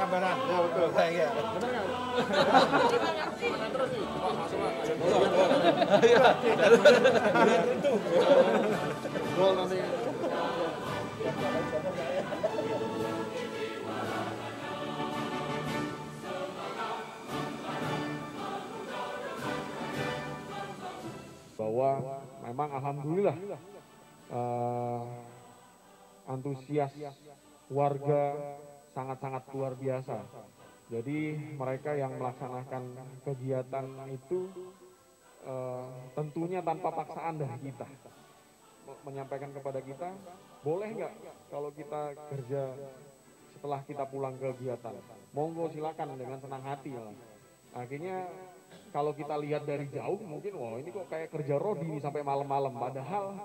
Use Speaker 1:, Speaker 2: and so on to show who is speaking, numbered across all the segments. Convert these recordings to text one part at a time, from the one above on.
Speaker 1: kameramen. Ya betul. Iya. Benar nggak? Terus nih. Iya. Tentu. Gol nanti.
Speaker 2: Bahwa memang alhamdulillah antusias warga sangat-sangat luar biasa. Jadi mereka yang melaksanakan kegiatan itu tentunya tanpa paksaan dari kita. Menyampaikan kepada kita, boleh nggak kalau kita kerja setelah kita pulang ke kegiatan? Monggo silakan dengan senang hati. Akhirnya kalau kita lihat dari jauh mungkin wah ini kok kayak kerja rodi nih sampai malam-malam. Padahal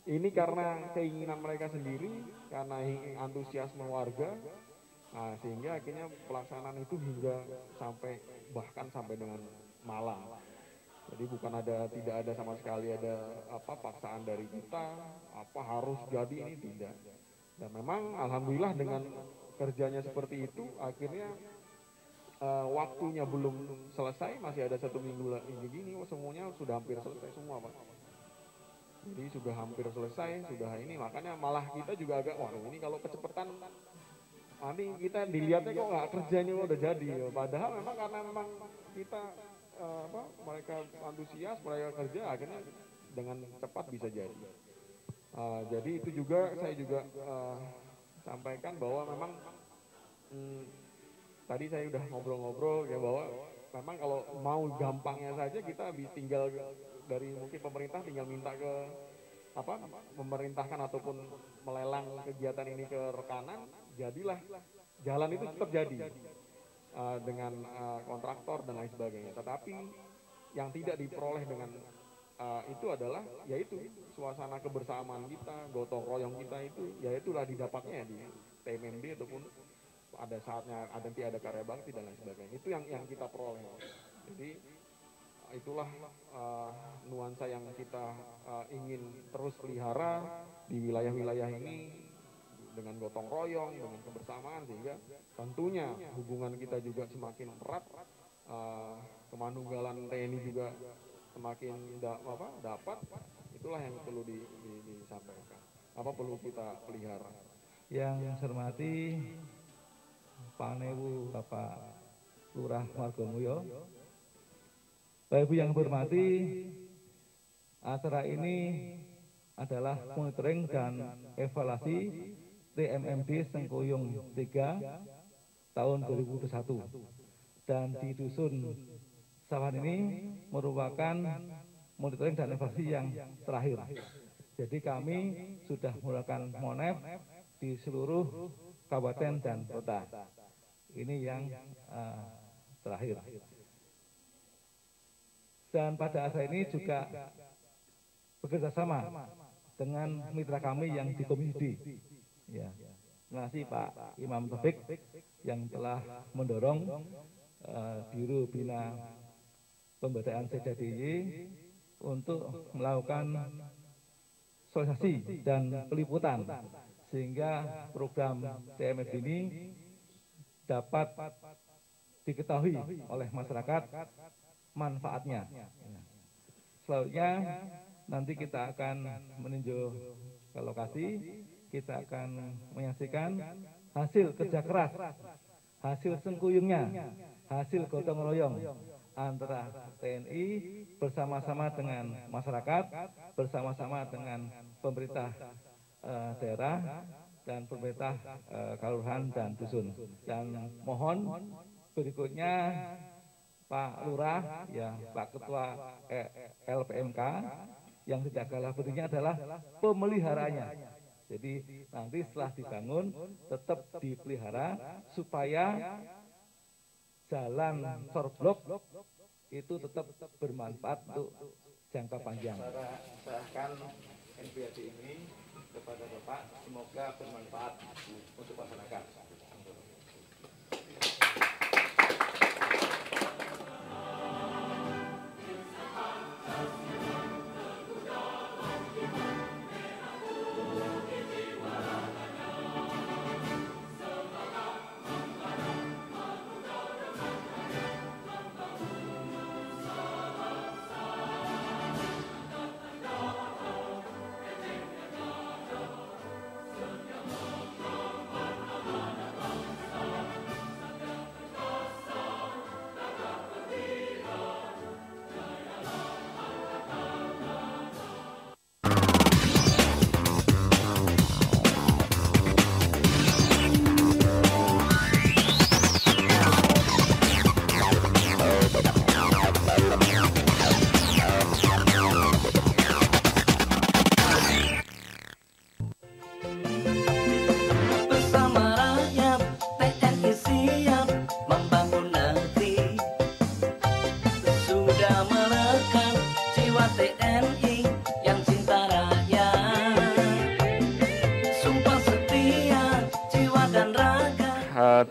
Speaker 2: ini karena keinginan mereka sendiri, karena antusiasme warga, nah, sehingga akhirnya pelaksanaan itu hingga sampai bahkan sampai dengan malam. Jadi bukan tidak ada sama sekali ada paksaan dari kita, harus jadi ini tidak. Dan memang alhamdulillah dengan kerjanya seperti itu akhirnya waktunya belum selesai, masih ada 1 minggu lagi gini, semuanya sudah hampir selesai semua Pak. Jadi sudah hampir selesai, sudah ini, makanya malah kita juga agak, waduh ini kalau kecepatan nanti kita dilihatnya kok nggak kerjanya udah jadi. Padahal memang karena memang kita mereka antusias, mereka kerja, akhirnya dengan cepat bisa jadi. Jadi itu juga saya juga sampaikan bahwa memang tadi saya udah ngobrol-ngobrol ya bahwa memang kalau mau gampangnya saja kita tinggal dari mungkin pemerintah tinggal minta ke memerintahkan ataupun melelang kegiatan ini ke rekanan, jadilah jalan itu tetap jadi dengan kontraktor dan lain sebagainya. Tetapi yang tidak diperoleh dengan itu adalah yaitu suasana kebersamaan kita, gotong royong kita itu, yaitulah didapatnya di TMMD ataupun ada saatnya nanti ada karya bakti dan lain sebagainya. Itu yang kita peroleh. Jadi itulah nuansa yang kita ingin terus pelihara di wilayah-wilayah ini dengan gotong royong, dengan kebersamaan, sehingga tentunya hubungan kita juga semakin erat, kemanunggalan TNI juga semakin dapat. Itulah yang perlu disampaikan. Perlu kita pelihara.
Speaker 3: Yang saya hormati Pak Newu, Bapak Lurah Margomulyo. Bapak Ibu yang hormati, acara ini adalah monitoring dan evaluasi TMMD Sengkuyung 3 tahun 2021. Dan di Dusun Sawan ini merupakan monitoring dan evaluasi yang terakhir. Jadi kami sudah melakukan monef di seluruh kabupaten dan kota. Ini yang terakhir. Dan pada acara ini juga bekerjasama dengan mitra kami yang di Komisi. Ya. Terima kasih Pak Imam Taufik yang telah mendorong Biro Bina Pemberdayaan CDDY untuk melakukan sosialisasi dan peliputan sehingga program TMMD ini dapat diketahui oleh masyarakat manfaatnya. Selanjutnya nanti kita akan meninjau ke lokasi, kita akan menyaksikan hasil kerja keras, hasil sengkuyungnya, hasil gotong royong antara TNI bersama-sama dengan masyarakat, bersama-sama dengan pemerintah daerah dan pemerintah kelurahan dan dusun. Dan mohon berikutnya Pak Lurah, ya Pak Ketua LPMK, yang tidak kalah pentingnya adalah pemeliharanya. Jadi nanti setelah dibangun tetap dipelihara supaya jalan sorblok itu tetap bermanfaat untuk jangka panjang.
Speaker 1: Saya serahkan NPAD ini kepada Bapak, semoga bermanfaat untuk masyarakat.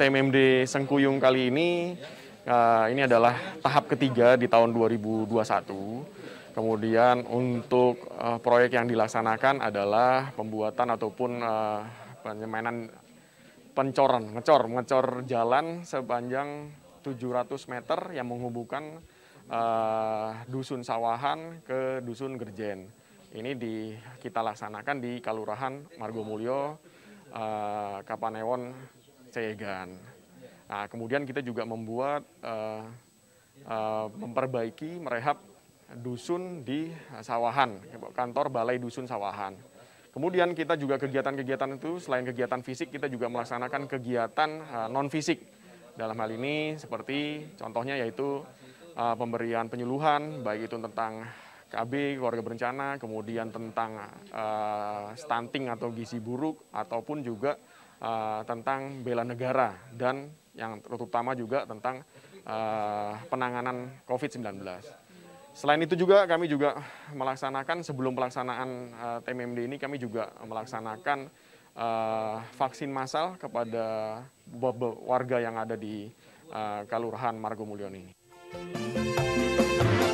Speaker 4: TMMD Sengkuyung kali ini adalah tahap ketiga di tahun 2021. Kemudian untuk proyek yang dilaksanakan adalah pembuatan ataupun penyemainan ngecor jalan sepanjang 700 meter yang menghubungkan Dusun Sawahan ke Dusun Gerjen. Ini kita laksanakan di Kalurahan Margomulyo, Kapanewon, Ceyegan. Nah, kemudian kita juga membuat memperbaiki merehab dusun di Sawahan, kantor Balai Dusun Sawahan. Kemudian kita juga kegiatan-kegiatan itu selain kegiatan fisik kita juga melaksanakan kegiatan non fisik. Dalam hal ini seperti contohnya yaitu pemberian penyuluhan baik itu tentang KB, keluarga berencana, kemudian tentang stunting atau gizi buruk, ataupun juga tentang bela negara, dan yang terutama juga tentang penanganan COVID-19. Selain itu juga kami juga melaksanakan, sebelum pelaksanaan TMMD ini, kami juga melaksanakan vaksin massal kepada warga yang ada di Kalurahan Margomulyo ini.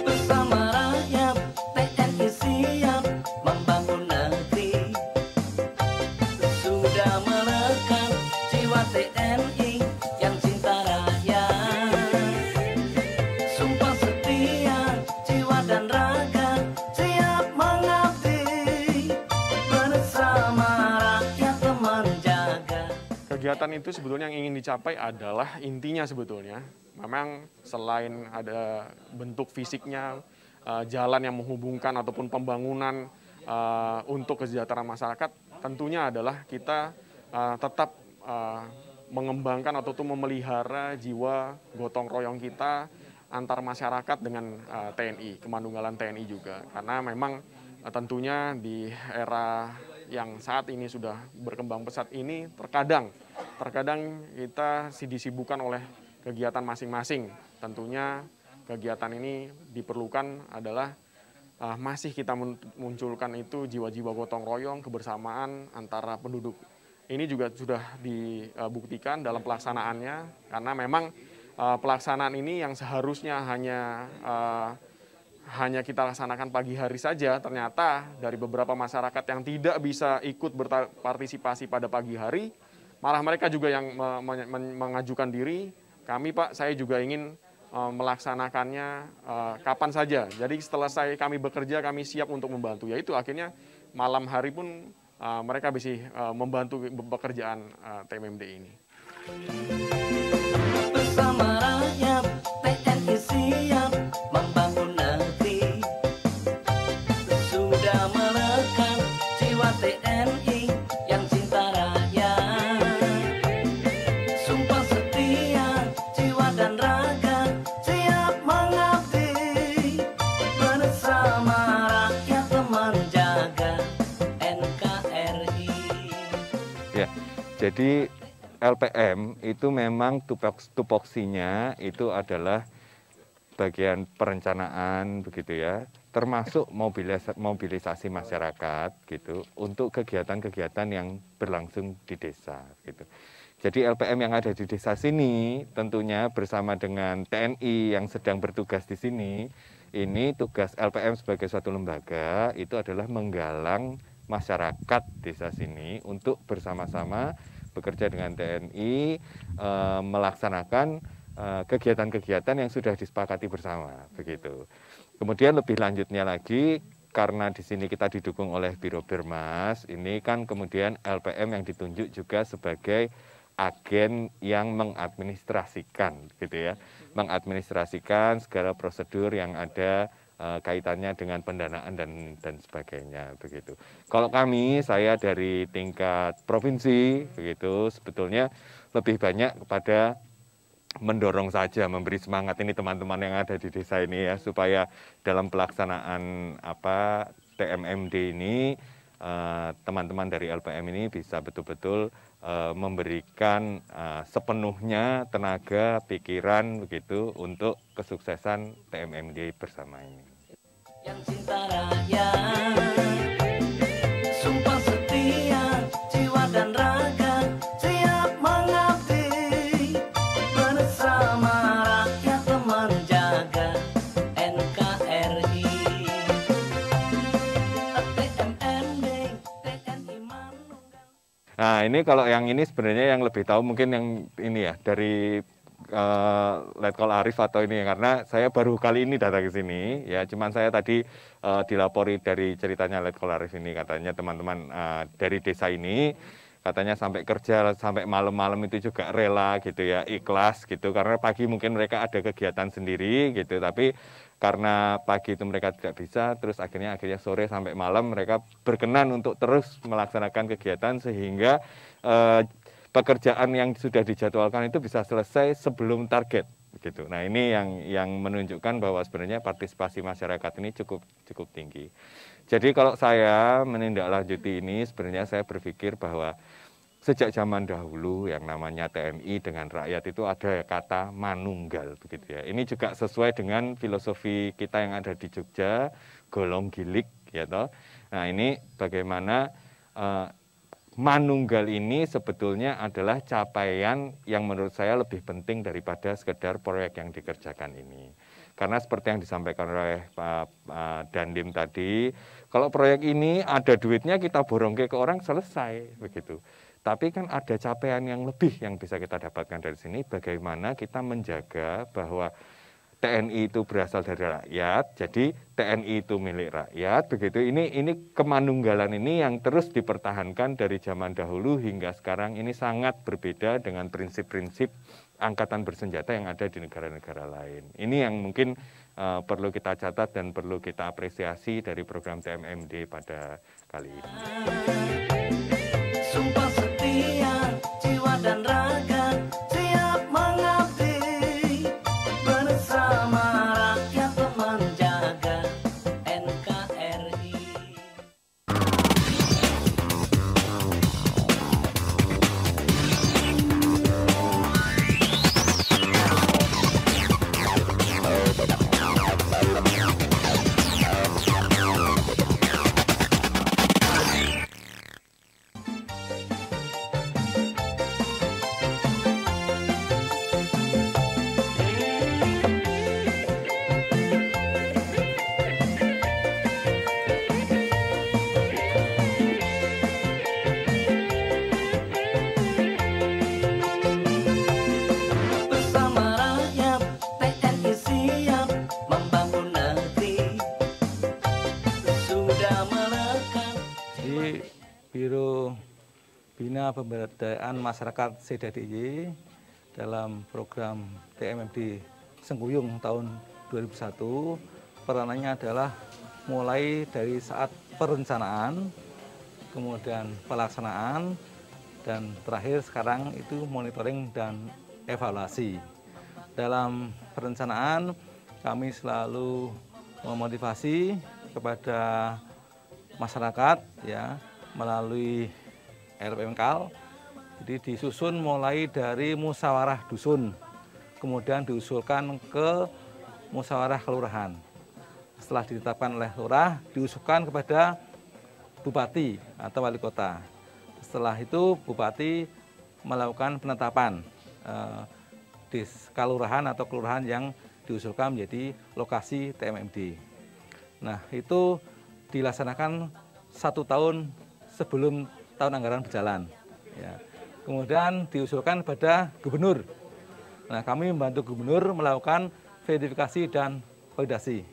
Speaker 5: Bersama rakyat, TNI siap membangun negeri. Sudah melekat jiwa TNI yang cinta rakyat. Sumpah setia, jiwa dan raga siap mengabdi. Bersama rakyat menjaga.
Speaker 4: Kegiatan itu sebetulnya yang ingin dicapai adalah intinya sebetulnya memang selain ada bentuk fisiknya, jalan yang menghubungkan ataupun pembangunan untuk kesejahteraan masyarakat, tentunya adalah kita tetap mengembangkan ataupun memelihara jiwa gotong royong kita antar masyarakat dengan TNI, Kemandunggalan TNI juga. Karena memang tentunya di era yang saat ini sudah berkembang pesat ini, terkadang kita disibukkan oleh kegiatan masing-masing. Tentunya kegiatan ini diperlukan adalah masih kita munculkan itu jiwa-jiwa gotong royong, kebersamaan antara penduduk. Ini juga sudah dibuktikan dalam pelaksanaannya, karena memang pelaksanaan ini yang seharusnya hanya kita laksanakan pagi hari saja, ternyata dari beberapa masyarakat yang tidak bisa ikut berpartisipasi pada pagi hari, malah mereka juga yang mengajukan diri. Kami Pak, saya juga ingin melaksanakannya kapan saja. Jadi setelah kami bekerja, kami siap untuk membantu. Yaitu akhirnya malam hari pun mereka bisa membantu pekerjaan TMMD ini.
Speaker 5: Bersama rakyat, TNI siap membangun negeri. Sudah melekat jiwa TNI yang cinta rakyat. Sumpah setia, jiwa dan raga siap mengabdi. Bersama rakyat menjaga NKRI.
Speaker 6: Ya, jadi LPM itu memang tupoksinya itu adalah bagian perencanaan begitu ya, termasuk mobilisasi masyarakat gitu untuk kegiatan-kegiatan yang berlangsung di desa gitu. Jadi LPM yang ada di desa sini tentunya bersama dengan TNI yang sedang bertugas di sini, ini tugas LPM sebagai suatu lembaga itu adalah menggalang masyarakat desa sini untuk bersama-sama bekerja dengan TNI melaksanakan kegiatan-kegiatan yang sudah disepakati bersama begitu. Kemudian lebih lanjutnya lagi, karena di sini kita didukung oleh Biro Birmas, ini kan kemudian LPM yang ditunjuk juga sebagai agen yang mengadministrasikan gitu ya, mengadministrasikan segala prosedur yang ada kaitannya dengan pendanaan dan sebagainya begitu. Kalau kami, saya dari tingkat provinsi begitu, sebetulnya lebih banyak kepada mendorong saja, memberi semangat ini teman-teman yang ada di desa ini ya, supaya dalam pelaksanaan TMMD ini teman-teman dari LPM ini bisa betul-betul memberikan sepenuhnya tenaga, pikiran begitu untuk kesuksesan TMMD bersama ini.
Speaker 5: Yang cinta rakyat, sumpah setia, jiwa dan raga siap mengabdi.
Speaker 6: ini kalau yang ini sebenarnya yang lebih tahu mungkin yang ini ya dari Letkol Arif atau ini, karena saya baru kali ini datang ke sini ya, cuman saya tadi dilapori dari ceritanya Letkol Arif ini, katanya teman-teman dari desa ini katanya sampai kerja sampai malam-malam itu juga rela gitu ya, ikhlas gitu, karena pagi mungkin mereka ada kegiatan sendiri gitu, tapi karena pagi itu mereka tidak bisa, terus akhirnya sore sampai malam mereka berkenan untuk terus melaksanakan kegiatan sehingga pekerjaan yang sudah dijadwalkan itu bisa selesai sebelum target begitu. Nah, ini yang menunjukkan bahwa sebenarnya partisipasi masyarakat ini cukup tinggi. Jadi kalau saya menindaklanjuti ini, sebenarnya saya berpikir bahwa sejak zaman dahulu yang namanya TNI dengan rakyat itu ada kata manunggal begitu ya. Ini juga sesuai dengan filosofi kita yang ada di Jogja, golong gilik ya toh. Nah, ini bagaimana manunggal ini sebetulnya adalah capaian yang menurut saya lebih penting daripada sekedar proyek yang dikerjakan ini. Karena seperti yang disampaikan oleh Pak Dandim tadi, kalau proyek ini ada duitnya kita borongke ke orang selesai begitu. Tapi kan ada capaian yang lebih yang bisa kita dapatkan dari sini, bagaimana kita menjaga bahwa TNI itu berasal dari rakyat, jadi TNI itu milik rakyat, begitu. Ini kemanunggalan ini yang terus dipertahankan dari zaman dahulu hingga sekarang. Ini sangat berbeda dengan prinsip-prinsip angkatan bersenjata yang ada di negara-negara lain. Ini yang mungkin perlu kita catat dan perlu kita apresiasi dari program TMMD pada kali ini.
Speaker 5: Sumpah setia, jiwa dan raga, siap mengabdi bersama rakyat menjaga NKRI.
Speaker 3: Biro Bina Pemberdayaan Masyarakat CDDY dalam program TMMD Sengkuyung tahun 2001, peranannya adalah mulai dari saat perencanaan, kemudian pelaksanaan, dan terakhir sekarang itu monitoring dan evaluasi. Dalam perencanaan kami selalu memotivasi kepada masyarakat ya melalui LPMKAL. Jadi disusun mulai dari musyawarah dusun, kemudian diusulkan ke musyawarah kelurahan. Setelah ditetapkan oleh lurah, diusulkan kepada bupati atau wali kota. Setelah itu bupati melakukan penetapan di kelurahan atau kelurahan yang diusulkan menjadi lokasi TMMD. Nah, itu dilaksanakan 1 tahun sebelum tahun anggaran berjalan. Ya. Kemudian diusulkan pada gubernur. Nah, kami membantu gubernur melakukan verifikasi dan validasi.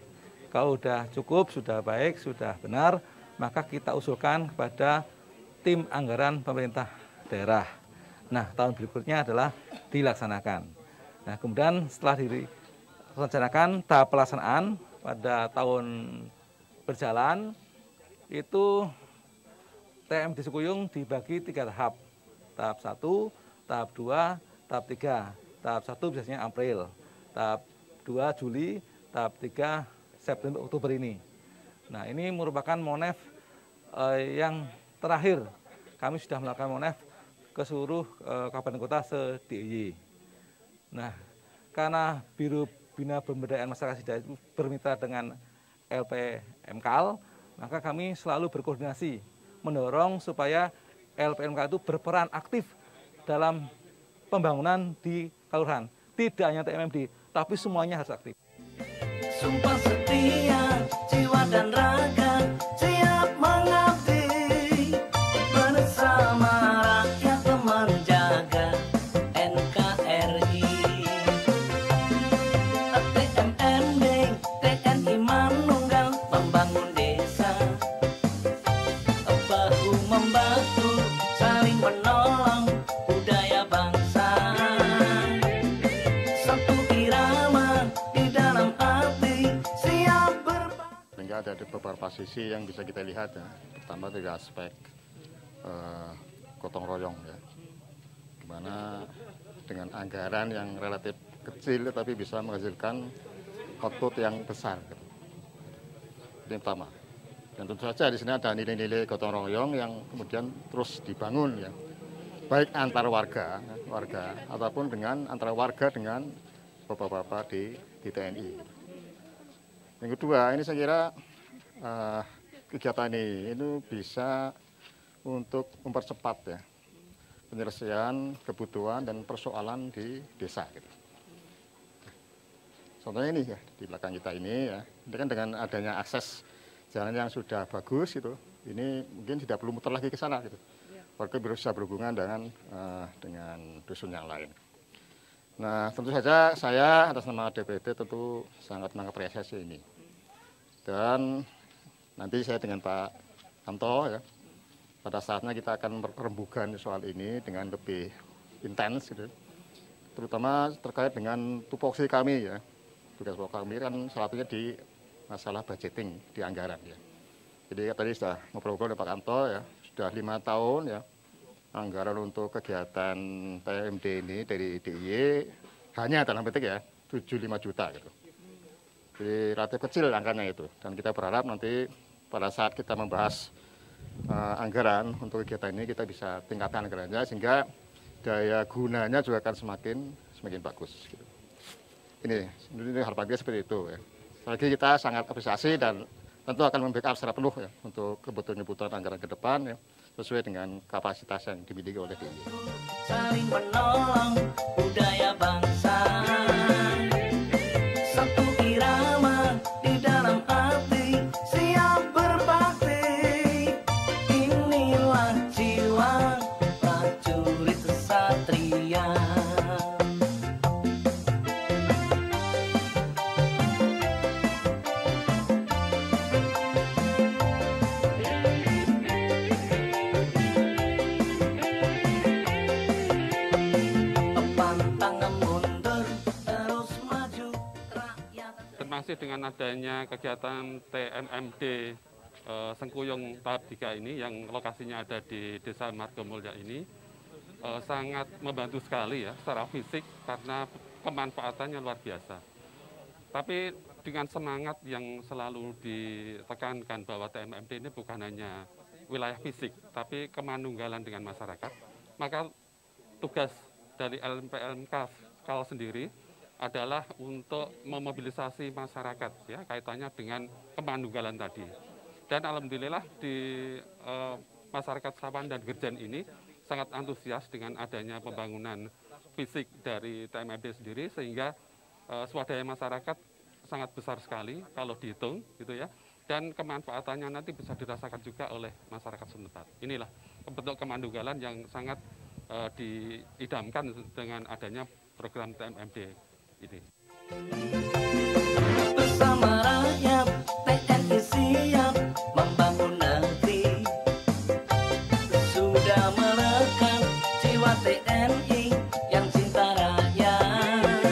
Speaker 3: Kalau sudah cukup, sudah baik, sudah benar, maka kita usulkan kepada tim anggaran pemerintah daerah. Nah, tahun berikutnya adalah dilaksanakan. Nah, kemudian setelah direncanakan tahap pelaksanaan pada tahun berjalan, itu TMMD Sengkuyung dibagi 3 tahap. Tahap 1, tahap 2, tahap 3. Tahap 1 biasanya April, tahap 2 Juli, tahap 3 September Oktober ini. Nah, ini merupakan MONEF yang terakhir. Kami sudah melakukan MONEF ke seluruh kabupaten kota se-DIY. Nah, karena Biro Bina Pemberdayaan Masyarakat itu bermitra dengan LPMKAL, maka kami selalu berkoordinasi mendorong supaya LPMKAL itu berperan aktif dalam pembangunan di kelurahan. Tidak hanya TMMD, tapi semuanya harus aktif.
Speaker 5: Sumpah setia, jiwa dan raga, siap mengabdi bersama rakyat.
Speaker 7: beberapa sisi yang bisa kita lihat ya. Pertama dari aspek gotong royong ya, dimana dengan anggaran yang relatif kecil tapi bisa menghasilkan output yang besar. Gitu. Ini pertama. Dan tentu saja di sini ada nilai-nilai gotong royong yang kemudian terus dibangun ya, baik antar warga ataupun dengan antara warga dengan bapak-bapak di TNI. Yang kedua, ini saya kira kegiatan ini bisa untuk mempercepat ya penyelesaian kebutuhan dan persoalan di desa. Gitu. Contohnya ini ya di belakang kita ini ya, ini kan dengan adanya akses jalan yang sudah bagus itu, ini mungkin tidak perlu muter lagi ke sana gitu. Warga bisa berhubungan dengan dusun yang lain. Nah tentu saja saya atas nama DPD tentu sangat mengapresiasi ini. Dan nanti saya dengan Pak Anto ya, pada saatnya kita akan merembukan soal ini dengan lebih intens gitu. Terutama terkait dengan tupoksi kami ya. Tugas pokok kami kan salah satunya di masalah budgeting di anggaran ya. Jadi tadi sudah ngobrol-ngobrol dengan Pak Anto ya, sudah 5 tahun ya anggaran untuk kegiatan TMD ini dari DIY hanya dalam petik ya 75 juta gitu. Jadi relatif kecil angkanya itu, dan kita berharap nanti pada saat kita membahas anggaran untuk kegiatan ini kita bisa tingkatkan anggarannya sehingga daya gunanya juga akan semakin bagus. Gitu. Ini harapan kita seperti itu ya. Lagi kita sangat apresiasi dan tentu akan membackup secara penuh ya untuk kebutuhan anggaran ke depan ya, sesuai dengan kapasitas yang dimiliki oleh DIY.
Speaker 5: Saling menolong budaya bangsa, satu irama di dalam hati, siap berbakti. Inilah jiwa prajurit kesatria.
Speaker 8: Masih dengan adanya kegiatan TMMD Sengkuyung tahap 3 ini yang lokasinya ada di Desa Margomulya ini sangat membantu sekali ya secara fisik karena pemanfaatannya luar biasa. Tapi dengan semangat yang selalu ditekankan bahwa TMMD ini bukan hanya wilayah fisik tapi kemanunggalan dengan masyarakat, maka tugas dari LMPLMK Skal sendiri adalah untuk memobilisasi masyarakat ya kaitannya dengan kemanunggalan tadi. Dan alhamdulillah di masyarakat Sawan dan Gerjen ini sangat antusias dengan adanya pembangunan fisik dari TMMD sendiri sehingga swadaya masyarakat sangat besar sekali kalau dihitung gitu ya. Dan kemanfaatannya nanti bisa dirasakan juga oleh masyarakat setempat. Inilah bentuk kemanunggalan yang sangat diidamkan dengan adanya program TMMD ini.
Speaker 5: Bersama rakyat TNI siap membangun negeri, sudah melekat jiwa TNI yang cinta rakyat,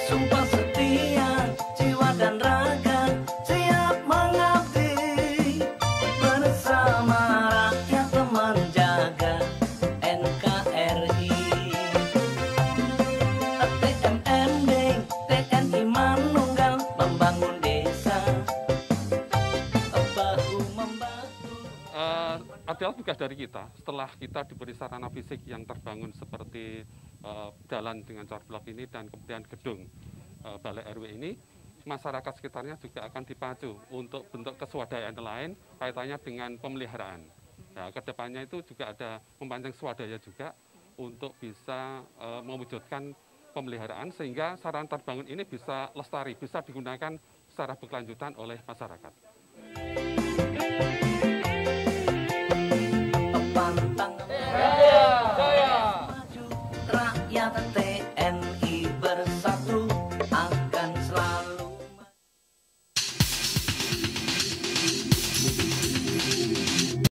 Speaker 5: sumpah setia jiwa dan raga siap mengabdi, bersama rakyat menjaga NKRI. TNI Manunggal membangun desa, bahu membahu.
Speaker 8: Adalah tugas dari kita setelah kita diberi sarana fisik yang terbangun seperti jalan dengan blok ini dan kemudian gedung Balai RW ini, masyarakat sekitarnya juga akan dipacu untuk bentuk keswadayaan lain kaitannya dengan pemeliharaan. Nah, kedepannya itu juga ada memancing swadaya juga untuk bisa mewujudkan pemeliharaan sehingga sarana terbangun ini bisa lestari, bisa digunakan secara berkelanjutan oleh masyarakat.